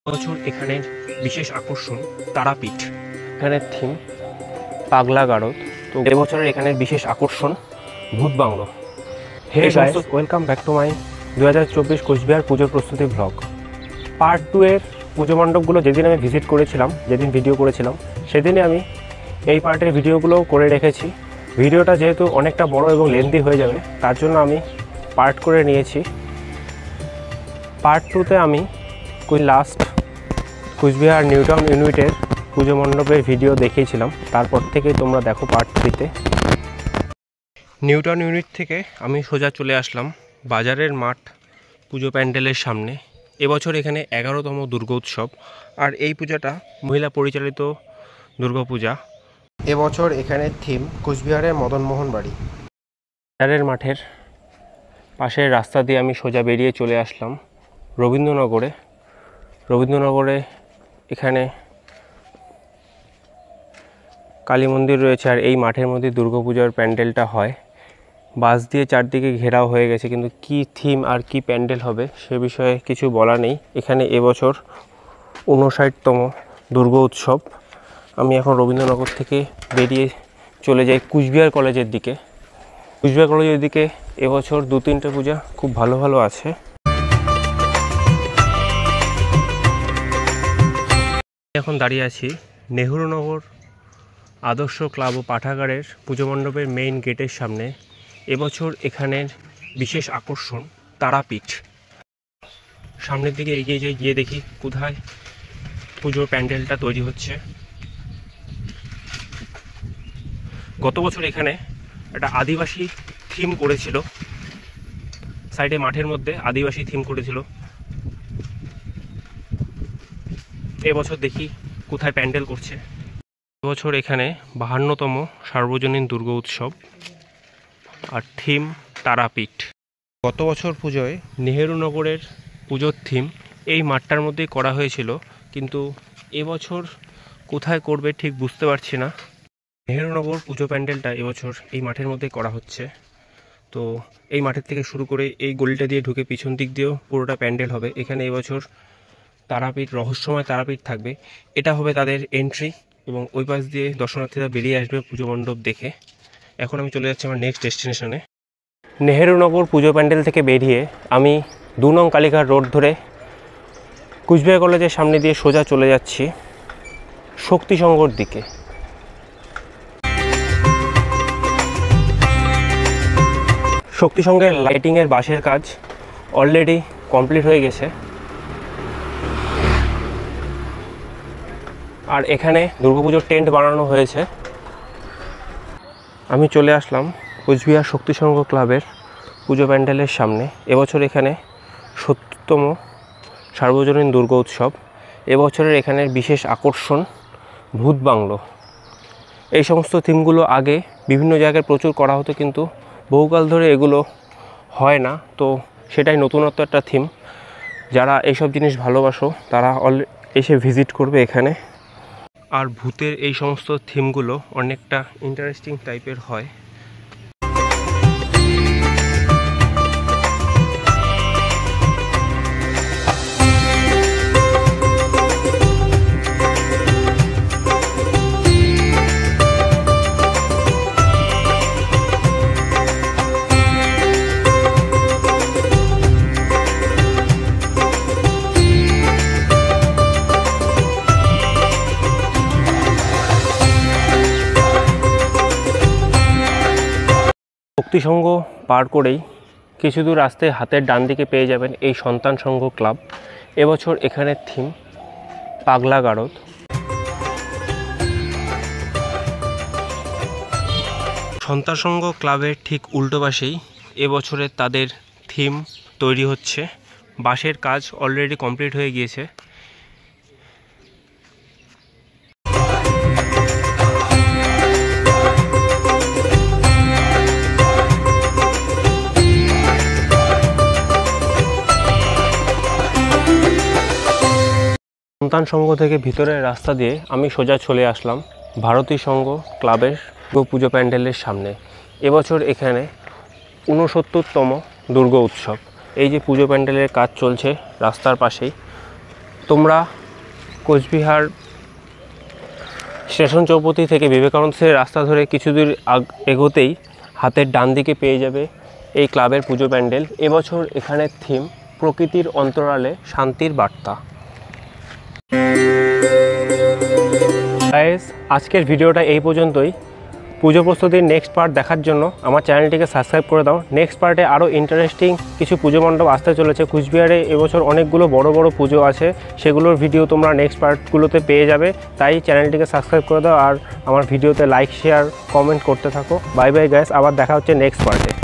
বছর এখানের বিশেষ আকর্ষণ তারাপীঠ। এখানের থিম পাগলা গারদ। তো এবছরের এখানের বিশেষ আকর্ষণ ভূত bungalow. Hey guys, welcome back to my 2024 Cooch Behar পুজোর প্রস্তুতি ব্লগ। পার্ট 2 এর পুজো মণ্ডপগুলো যেদিন আমি ভিজিট করেছিলাম, যেদিন ভিডিও করেছিলাম, সেদিনই আমি এই পার্টের ভিডিওগুলোও করে রেখেছি। ভিডিওটা যেহেতু অনেকটা বড় এবং লেন্দি হয়ে যাবে, তার জন্য আমি পার্ট করে নিয়েছি। পার্ট 2তে আমি লাস্ট কোচবিহার নিউ টাউন ইউনিটের পুজো মণ্ডপের ভিডিও দেখিয়েছিলাম, তারপর থেকে তোমরা দেখো পার্ট 3তে। নিউ টাউন ইউনিট থেকে আমি সোজা চলে আসলাম বাজারের মাঠ পুজো প্যান্ডেলের সামনে। এবছর এখানে 11তম দুর্গোৎসব, আর এই পূজাটা মহিলা পরিচালিত দুর্গাপূজা। এবছর এখানে থিম কোচবিহারের মদনমোহন বাড়ি। বাজারের মাঠের পাশের রাস্তা দিয়ে আমি সোজা বেরিয়ে চলে আসলাম রবীন্দ্রনগরে এখানে কালী মন্দির রয়েছে, আর এই মাঠের মধ্যে দুর্গাপূজার প্যান্ডেলটা হয়। বাস দিয়ে চারদিকে ঘেরাও হয়ে গেছে, কিন্তু কি থিম আর কি প্যান্ডেল হবে সে বিষয়ে কিছু বলা নেই। এখানে এবছর 59তম দুর্গোৎসব। আমি এখন রবীন্দ্রনগর থেকে বেরিয়ে চলে যাই কুচবিহার কলেজের দিকে। কুচবিহার কলেজের দিকে এবছর 2-3টে পূজা খুব ভালো ভালো আছে। এখন দাঁড়িয়ে আছি নেহরুনগর আদর্শ ক্লাব ও পাঠাগারের পুজো মণ্ডপের মেইন গেটের সামনে। এবছর এখানের বিশেষ আকর্ষণ তারাপীঠ। সামনের দিকে এগিয়ে যাই, গিয়ে দেখি কোথায় পুজোর প্যান্ডেলটা তৈরি হচ্ছে। গত বছর এখানে একটা আদিবাসী থিম করেছিল, সাইডে মাঠের মধ্যে আদিবাসী থিম করেছিল। এবছর দেখি কোথায় প্যান্ডেল করছে। এবছর এখানে 52তম সার্বজনীন দুর্গা উৎসব, আর থিম তারাপীঠ। গত বছর পুজোয় নেহেরুনগরের পুজোর থিম এই মাঠটার মধ্যেই করা হয়েছিল, কিন্তু এবছর কোথায় করবে ঠিক বুঝতে পারছি না। নেহেরুনগর পুজো প্যান্ডেলটা এবছর এই মাঠের মধ্যে করা হচ্ছে। তো এই মাঠের থেকে শুরু করে এই গলিটা দিয়ে ঢুকে পিছন দিক দিয়েও পুরোটা প্যান্ডেল হবে। এখানে এবছর তারাপীঠ, রহস্যময় তারাপীঠ থাকবে। এটা হবে তাদের এন্ট্রি, এবং ওই পাশ দিয়ে দর্শনার্থীরা বেরিয়ে আসবে পুজো মণ্ডপ দেখে। এখন আমি চলে যাচ্ছি আমার নেক্সট ডেস্টিনেশনে। নেহেরুনগর পুজো প্যান্ডেল থেকে বেরিয়ে আমি 2 নং কালীঘাট রোড ধরে কুচবিহার কলেজের সামনে দিয়ে সোজা চলে যাচ্ছি শক্তিসংঘর দিকে। শক্তিসংঘের লাইটিংয়ের বাঁশের কাজ অলরেডি কমপ্লিট হয়ে গেছে, আর এখানে দুর্গাপুজোর টেন্ট বানানো হয়েছে। আমি চলে আসলাম কোচবিহার শক্তিসংঘ ক্লাবের পুজো প্যান্ডেলের সামনে। এবছর এখানে 70তম সার্বজনীন দুর্গা উৎসব। এবছরের এখানের বিশেষ আকর্ষণ ভূত বাংলো। এই সমস্ত থিমগুলো আগে বিভিন্ন জায়গায় প্রচুর করা হতো, কিন্তু বহুকাল ধরে এগুলো হয় না, তো সেটাই নতুনত্ব একটা থিম। যারা এইসব জিনিস ভালোবাসো তারা এসে ভিজিট করবে এখানে। আর ভূতের এই সমস্ত থিমগুলো অনেকটা ইন্টারেস্টিং টাইপের হয়। শক্তিসংঘ পার করেই কিছু দূর রাস্তায় হাতের ডান দিকে পেয়ে যাবেন এই সন্তান সংঘ ক্লাব। এবছর এখানের থিম পাগলা গারদ। সন্তান সংঘ ক্লাবের ঠিক উল্টো পাশেই এবছরে তাদের থিম তৈরি হচ্ছে। বাঁশের কাজ অলরেডি কমপ্লিট হয়ে গিয়েছে। সন্তান সংঘ থেকে ভিতরের রাস্তা দিয়ে আমি সোজা চলে আসলাম ভারতী সংঘ ক্লাবের পুজো প্যান্ডেলের সামনে। এবছর এখানে 69তম দুর্গা উৎসব। এই যে পুজো প্যান্ডেলের কাজ চলছে রাস্তার পাশেই, তো তোমরা কোচবিহার স্টেশন চৌপতি থেকে বিবেকানন্দের রাস্তা ধরে কিছু দূর এগোতেই হাতের ডান দিকে পেয়ে যাবে এই ক্লাবের পুজো প্যান্ডেল। এবছর এখানে থিম প্রকৃতির অন্তরালে শান্তির বার্তা। গাইস, আজকের ভিডিওটা এই পর্যন্তই। পুজো প্রস্তুতির নেক্সট পার্ট দেখার জন্য আমার চ্যানেলটিকে সাবস্ক্রাইব করে দাও। নেক্সট পার্টে আরও ইন্টারেস্টিং কিছু পুজো মণ্ডপ আসতে চলেছে। কুচবিহারে এবছর অনেকগুলো বড় বড় পুজো আছে, সেগুলোর ভিডিও তোমরা নেক্সট পার্টগুলোতে পেয়ে যাবে। তাই চ্যানেলটিকে সাবস্ক্রাইব করে দাও আর আমার ভিডিওতে লাইক, শেয়ার, কমেন্ট করতে থাকো। বাই বাই গাইস, আবার দেখা হচ্ছে নেক্সট পার্টে।